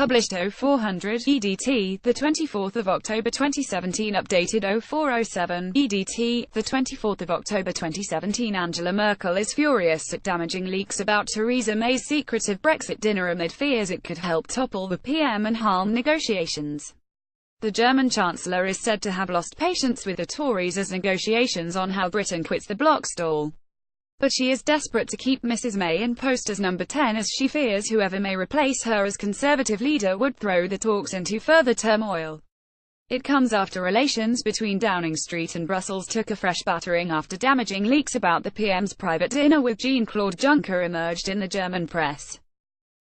published 0400 EDT, the 24th of October 2017, updated 0407 EDT, the 24th of October 2017. Angela Merkel is furious at damaging leaks about Theresa May's secretive Brexit dinner amid fears it could help topple the PM and harm negotiations. The German Chancellor is said to have lost patience with the Tories as negotiations on how Britain quits the bloc stall. But she is desperate to keep Mrs May in post as number 10, as she fears whoever may replace her as Conservative leader would throw the talks into further turmoil. It comes after relations between Downing Street and Brussels took a fresh battering after damaging leaks about the PM's private dinner with JeanClaude Juncker emerged in the German press.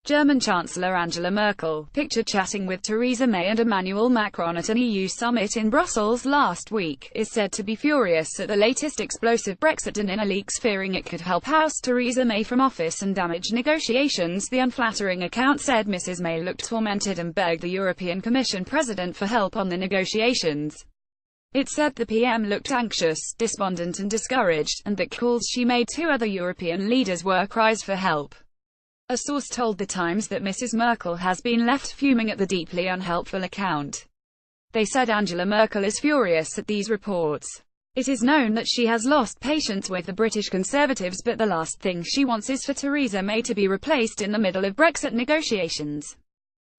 German Chancellor Angela Merkel, pictured chatting with Theresa May and Emmanuel Macron at an EU summit in Brussels last week, is said to be furious at the latest explosive Brexit dninner leaks, fearing it could help oust Theresa May from office and damage negotiations. The unflattering account said Mrs May looked tormented and begged the European Commission President for help on the negotiations. It said the PM looked anxious, despondent and discouraged, and that calls she made to other European leaders were cries for help. A source told The Times that Mrs Merkel has been left fuming at the deeply unhelpful account. They said Angela Merkel is furious at these reports. It is known that she has lost patience with the British Conservatives, but the last thing she wants is for Theresa May to be replaced in the middle of Brexit negotiations.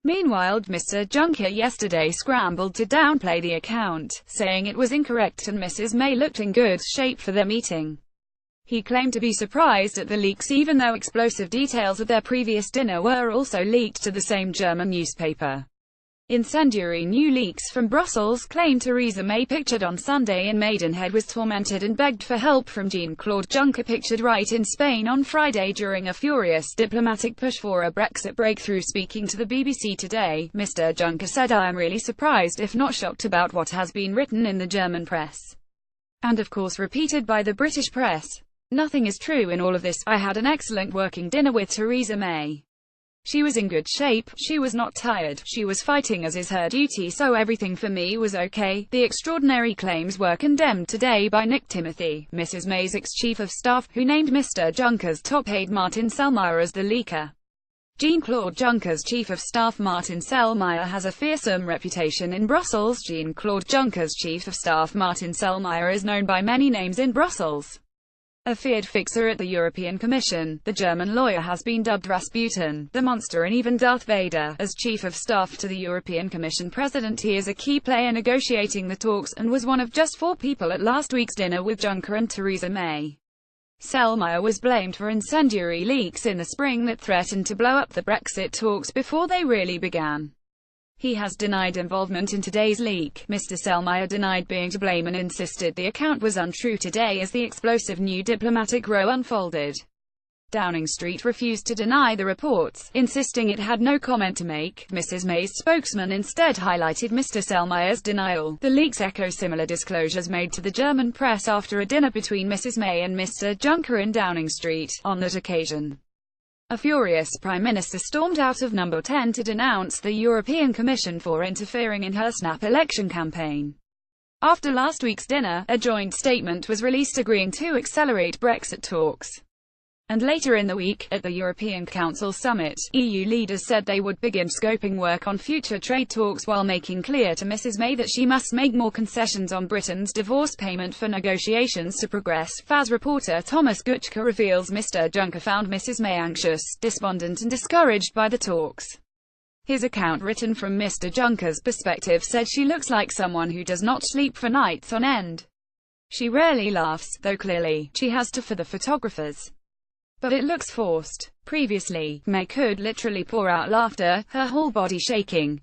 Meanwhile, Mr Juncker yesterday scrambled to downplay the account, saying it was incorrect and Mrs May looked in good shape for their meeting. He claimed to be surprised at the leaks, even though explosive details of their previous dinner were also leaked to the same German newspaper. Incendiary new leaks from Brussels claim Theresa May, pictured on Sunday in Maidenhead, was tormented and begged for help from JeanClaude Juncker, pictured right in Spain on Friday during a furious diplomatic push for a Brexit breakthrough. Speaking to the BBC Today, Mr Juncker said, "I am really surprised, if not shocked, about what has been written in the German press. And of course repeated by the British press. Nothing is true in all of this. I had an excellent working dinner with Theresa May. She was in good shape, she was not tired, she was fighting as is her duty, so everything for me was okay." The extraordinary claims were condemned today by Nick Timothy, Mrs May's ex-chief of staff, who named Mr Juncker's top aide Martin Selmayr as the leaker. JeanClaude Juncker's chief of staff Martin Selmayr has a fearsome reputation in Brussels. JeanClaude Juncker's chief of staff Martin Selmayr is known by many names in Brussels. A feared fixer at the European Commission, the German lawyer has been dubbed Rasputin, the monster, and even Darth Vader. As chief of staff to the European Commission President, he is a key player negotiating the talks, and was one of just 4 people at last week's dinner with Juncker and Theresa May. Selmayr was blamed for incendiary leaks in the spring that threatened to blow up the Brexit talks before they really began. He has denied involvement in today's leak. Mr Selmayr denied being to blame and insisted the account was untrue today as the explosive new diplomatic row unfolded. Downing Street refused to deny the reports, insisting it had no comment to make. Mrs May's spokesman instead highlighted Mr Selmayr's denial. The leaks echo similar disclosures made to the German press after a dinner between Mrs May and Mr Juncker in Downing Street. On that occasion, a furious Prime Minister stormed out of number 10 to denounce the European Commission for interfering in her snap election campaign. After last week's dinner, a joint statement was released agreeing to accelerate Brexit talks. And later in the week, at the European Council summit, EU leaders said they would begin scoping work on future trade talks, while making clear to Mrs May that she must make more concessions on Britain's divorce payment for negotiations to progress. FAS reporter Thomas Guchka reveals Mr Juncker found Mrs May anxious, despondent and discouraged by the talks. His account, written from Mr Juncker's perspective, said she looks like someone who does not sleep for nights on end. She rarely laughs, though clearly, she has to for the photographers. But it looks forced. Previously, May could literally pour out laughter, her whole body shaking.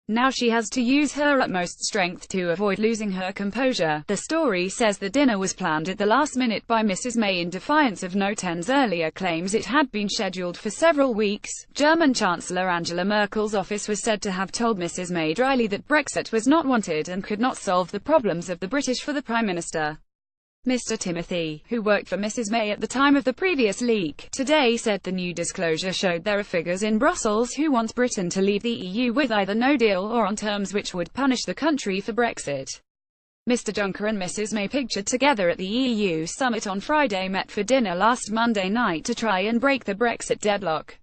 Now she has to use her utmost strength to avoid losing her composure. The story says the dinner was planned at the last minute by Mrs May in defiance of No 10's earlier claims it had been scheduled for several weeks. German Chancellor Angela Merkel's office was said to have told Mrs May dryly that Brexit was not wanted and could not solve the problems of the British for the Prime Minister. Mr Timothy, who worked for Mrs May at the time of the previous leak, today said the new disclosure showed there are figures in Brussels who want Britain to leave the EU with either no deal or on terms which would punish the country for Brexit. Mr Juncker and Mrs May, pictured together at the EU summit on Friday, met for dinner last Monday night to try and break the Brexit deadlock.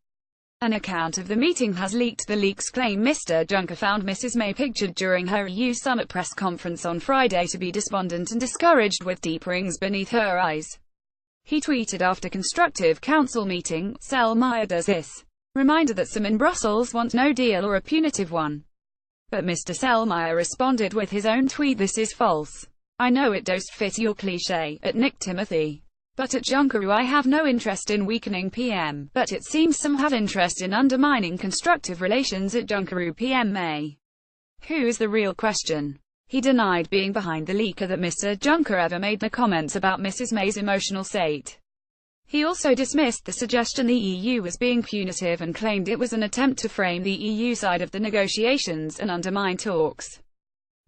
An account of the meeting has leaked. The leaks claim Mr. Juncker found Mrs. May pictured during her EU summit press conference on Friday to be despondent and discouraged with deep rings beneath her eyes. He tweeted after constructive council meeting, "Selmayr does this. Reminder that some in Brussels want no deal or a punitive one." But Mr. Selmayr responded with his own tweet, "This is false. I know it does fit your cliché, at Nick Timothy. But at Juncker I have no interest in weakening PM, but it seems some have interest in undermining constructive relations at Juncker PM May. Who is the real question?" He denied being behind the leak or that Mr. Juncker ever made the comments about Mrs. May's emotional state. He also dismissed the suggestion the EU was being punitive and claimed it was an attempt to frame the EU side of the negotiations and undermine talks.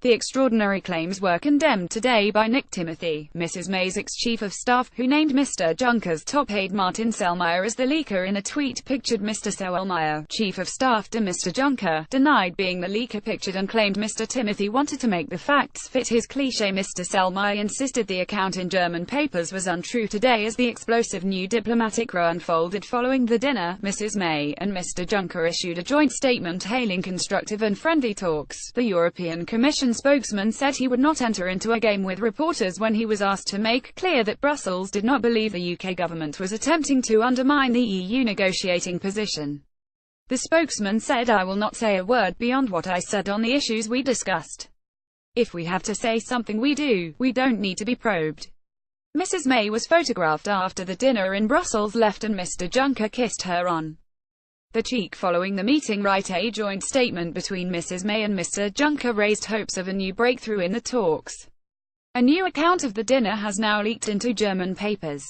The extraordinary claims were condemned today by Nick Timothy, Mrs. May's ex-chief of staff, who named Mr. Juncker's top aide Martin Selmayr as the leaker in a tweet pictured Mr. Selmayr, chief of staff to Mr. Juncker, denied being the leaker pictured and claimed Mr. Timothy wanted to make the facts fit his cliché. Mr. Selmayr insisted the account in German papers was untrue today as the explosive new diplomatic row unfolded following the dinner. Mrs. May and Mr. Juncker issued a joint statement hailing constructive and friendly talks. The European Commission spokesman said he would not enter into a game with reporters when he was asked to make clear that Brussels did not believe the UK government was attempting to undermine the EU negotiating position. The spokesman said, "I will not say a word beyond what I said on the issues we discussed. If we have to say something we do, we don't need to be probed." Mrs. May was photographed after the dinner in Brussels left and Mr. Juncker kissed her on the cheek following the meeting. A joint statement between Mrs. May and Mr. Juncker raised hopes of a new breakthrough in the talks. A new account of the dinner has now leaked into German papers.